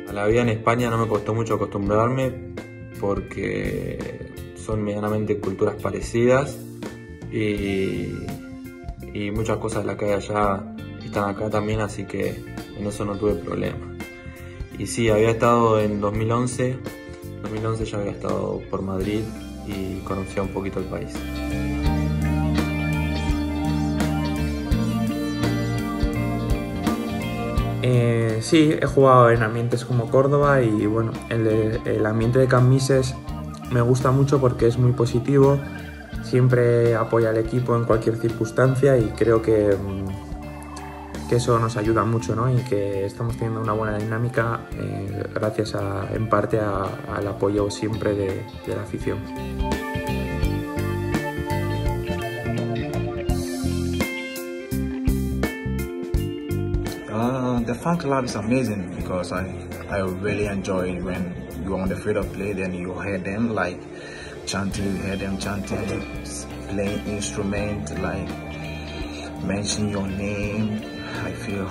A la vida en España no me costó mucho acostumbrarme porque son medianamente culturas parecidas y muchas cosas de las que hay allá están acá también, así que en eso no tuve problema. Y sí, había estado en 2011 ya había estado por Madrid y conocía un poquito el país. Sí, he jugado en ambientes como Córdoba y bueno, el ambiente de Cambises me gusta mucho porque es muy positivo, siempre apoya al equipo en cualquier circunstancia y creo que eso nos ayuda mucho, ¿no? Y que estamos teniendo una buena dinámica gracias en parte al apoyo siempre de la afición. The fan club is amazing because I really enjoy when you're on the field of play, then you hear them like chanting, you hear them chanting, playing instrument, like mention your name. I feel,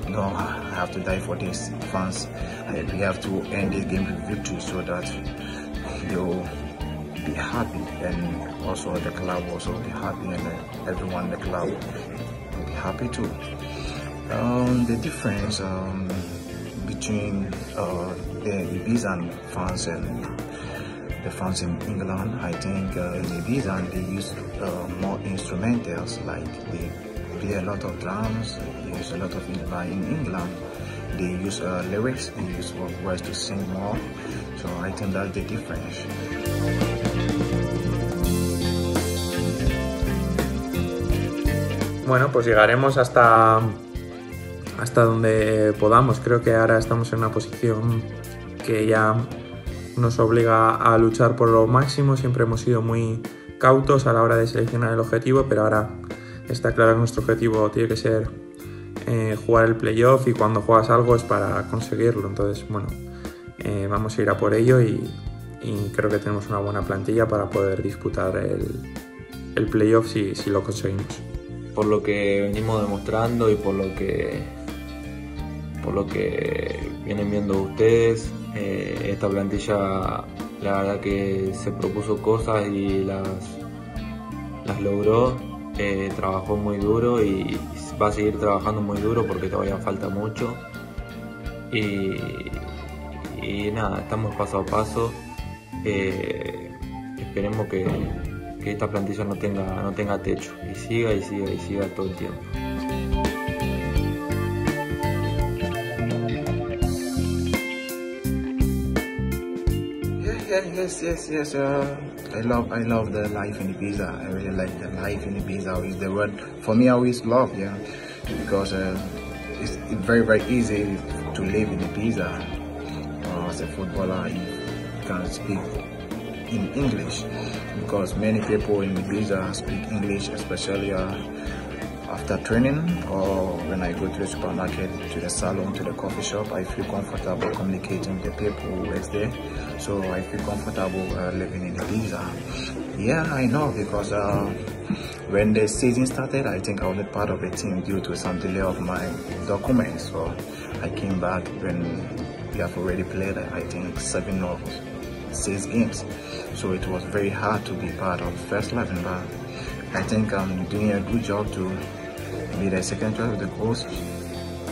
no, I have to die for these fans. We have to end this game with victory so that they'll be happy, and also the club will also be happy, and everyone in the club will be happy too. The difference between the Ibiza fans and the fans in England, I think in Ibiza they use more instrumentals, like they play a lot of drums, they use a lot of in England they use lyrics, they use words to sing more, so I think that's the difference. Bueno, pues llegaremos hasta donde podamos. Creo que ahora estamos en una posición que ya nos obliga a luchar por lo máximo. Siempre hemos sido muy cautos a la hora de seleccionar el objetivo, pero ahora está claro que nuestro objetivo tiene que ser jugar el playoff, y cuando juegas algo es para conseguirlo. Entonces, bueno, vamos a ir a por ello y creo que tenemos una buena plantilla para poder disputar el playoff si lo conseguimos. Por lo que venimos demostrando y por lo que vienen viendo ustedes, esta plantilla la verdad que se propuso cosas y las logró, trabajó muy duro y va a seguir trabajando muy duro porque todavía falta mucho y nada, estamos paso a paso. Esperemos que esta plantilla no tenga techo y siga todo el tiempo. Yes. I love the life in Ibiza. I really like the life in Ibiza. Is the word for me. I always love, yeah, because it's very easy to live in Ibiza. As a footballer, you can speak in English because many people in Ibiza speak English, especially after training or when I go to the supermarket, to the salon, to the coffee shop. I feel comfortable communicating with the people who work there, so I feel comfortable living in Ibiza. Yeah, I know, because when the season started, I think I was not part of the team due to some delay of my documents, so I came back when we have already played, I think, 7 or 6 games, so it was very hard to be part of the first 11, but I think I'm doing a good job to be the second choice of the coach,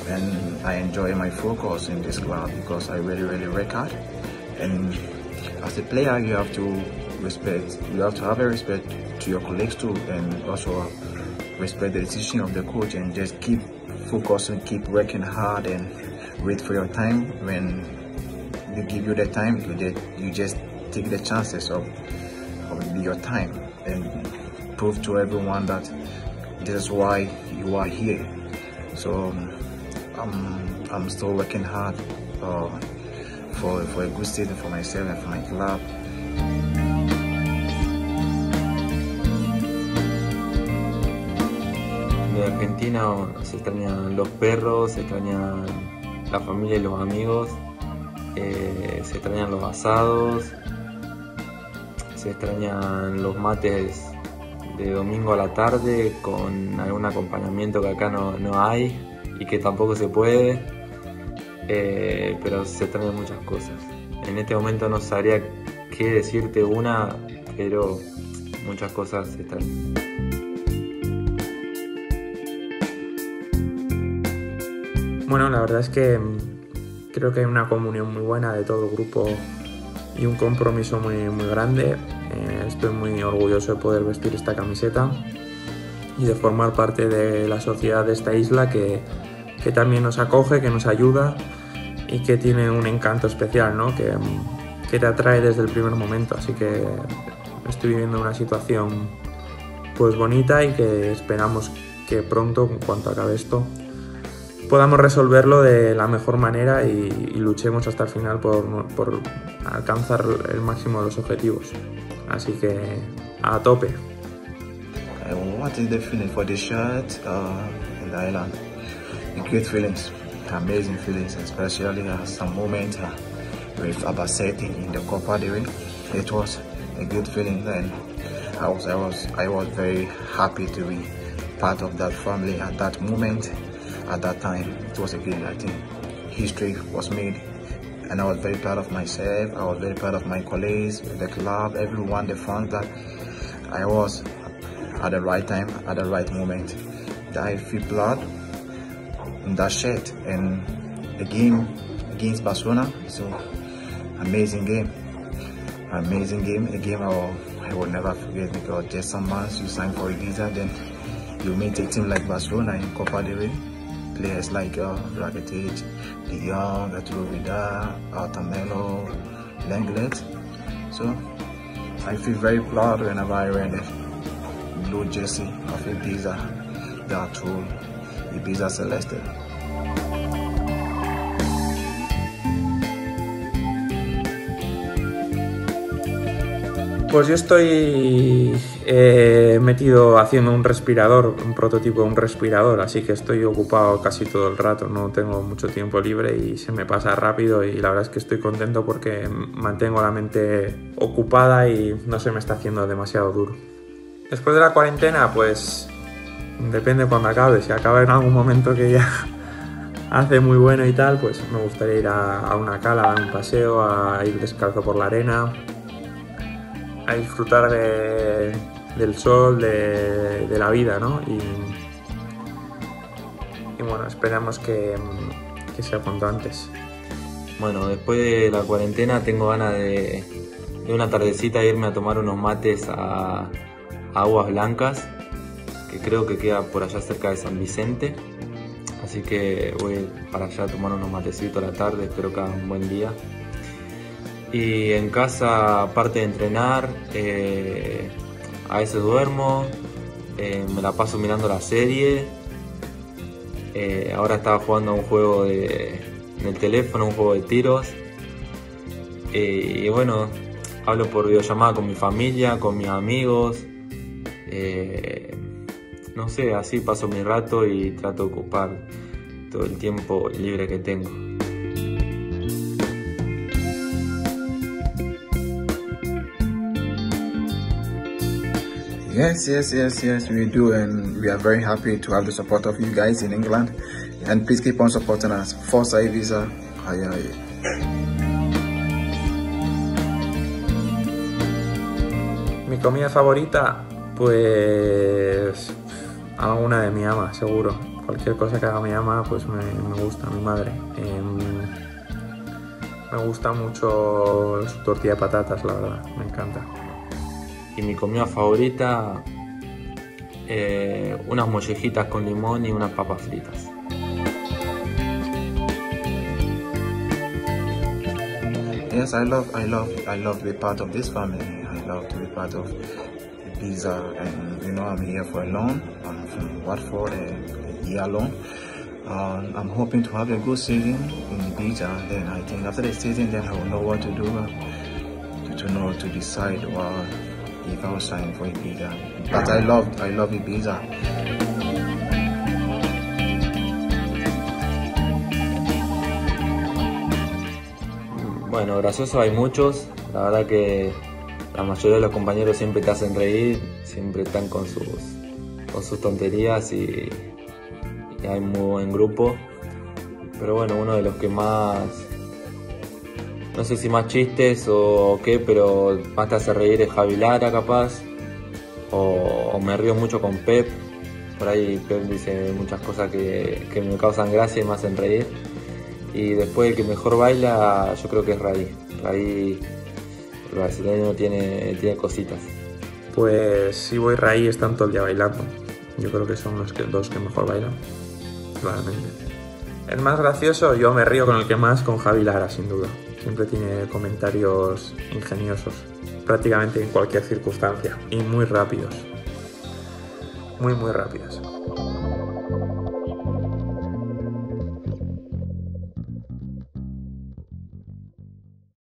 and I enjoy my focus in this club because I really work hard. And as a player, you have to have a respect to your colleagues too, and also respect the decision of the coach, and just keep focusing, keep working hard, and wait for your time. When they give you the time, you just take the chances of your time and prove to everyone that this is why you are here. So I'm still working hard for a good season for myself and for my club. De Argentina se extrañan los perros, se extrañan la familia y los amigos, se extrañan los asados, se extrañan los mates de domingo a la tarde con algún acompañamiento que acá no hay y que tampoco se puede, pero se extrañan muchas cosas. En este momento no sabría qué decirte una, pero muchas cosas se extrañan. Bueno, la verdad es que creo que hay una comunión muy buena de todo el grupo y un compromiso muy, muy grande. Estoy muy orgulloso de poder vestir esta camiseta y de formar parte de la sociedad de esta isla que también nos acoge, que nos ayuda y que tiene un encanto especial, ¿no? que te atrae desde el primer momento. Así que estoy viviendo una situación pues bonita y que esperamos que pronto, en cuanto acabe esto, podamos resolverlo de la mejor manera y luchemos hasta el final por alcanzar el máximo de los objetivos. Así que a tope. What is the feeling for the shirt in the island? Great feelings, amazing feelings, especially some moments with Abaseti in the Copa del Rey. It was a good feeling then. I was very happy to be part of that family at that moment. At that time, it was a good, I think, history was made, and I was very proud of myself. I was very proud of my colleagues, the club, everyone, the fans, that I was at the right time, at the right moment. That I feel proud in that shirt, and the game against Barcelona, so amazing game, a game I will never forget, because just some months you sign for Ibiza, then you meet a team like Barcelona in Copa del Rey. Players like Rakitic, De Jong, Arturo Vidal, Altamelo, Lenglet. So I feel very proud whenever I wear the blue jersey of Ibiza, the Arturo Ibiza Celeste. Pues yo estoy metido haciendo un respirador, un prototipo de un respirador, así que estoy ocupado casi todo el rato, no tengo mucho tiempo libre y se me pasa rápido, y la verdad es que estoy contento porque mantengo la mente ocupada y no se me está haciendo demasiado duro. Después de la cuarentena, pues depende cuando acabe. Si acaba en algún momento que ya hace muy bueno y tal, pues me gustaría ir a una cala, a dar un paseo, a ir descalzo por la arena, a disfrutar del sol, de la vida, ¿no? Y bueno, esperamos que sea cuanto antes. Bueno, después de la cuarentena tengo ganas de una tardecita irme a tomar unos mates a Aguas Blancas, que creo que queda por allá cerca de San Vicente. Así que voy para allá a tomar unos matecitos a la tarde, espero que haga un buen día. Y en casa, aparte de entrenar, a veces duermo, me la paso mirando la serie. Ahora estaba jugando a un juego en el teléfono, un juego de tiros. Y bueno, hablo por videollamada con mi familia, con mis amigos. No sé, así paso mi rato y trato de ocupar todo el tiempo libre que tengo. Yes, we do, and we are very happy to have the support of you guys in England, and please keep on supporting us. Forza Ibiza, aye. Mi comida favorita, pues alguna de mi ama, seguro. Cualquier cosa que haga mi ama, pues me gusta, mi madre. Me gusta mucho su tortilla de patatas, la verdad, me encanta. Y mi comida favorita, unas mollejitas con limón y unas papas fritas. Yes, I love to be part of this family. I love to be part of Ibiza, and you know, I'm here for a loan. I'm from Watford, a year loan. I'm hoping to have a good season in Ibiza. Then I think after the season, then I will know what to do, to decide if I was signing for Ibiza. But I love Ibiza. Bueno, graciosos hay muchos. La verdad que la mayoría de los compañeros siempre te hacen reír, siempre están con sus tonterías y hay muy buen grupo. Pero bueno, uno de los que más, no sé si más chistes o qué, pero más te hace reír es Javi Lara, capaz. O me río mucho con Pep. Por ahí Pep dice muchas cosas que me causan gracia y me hacen reír. Y después el que mejor baila, yo creo que es Raí. Raí, el brasileño, tiene cositas. Pues si voy Raí, están todo el día bailando. Yo creo que son los dos que mejor bailan, claramente. El más gracioso, yo me río con el que más, con Javi Lara, sin duda. Siempre tiene comentarios ingeniosos, prácticamente en cualquier circunstancia, y muy rápidos. Muy rápidos.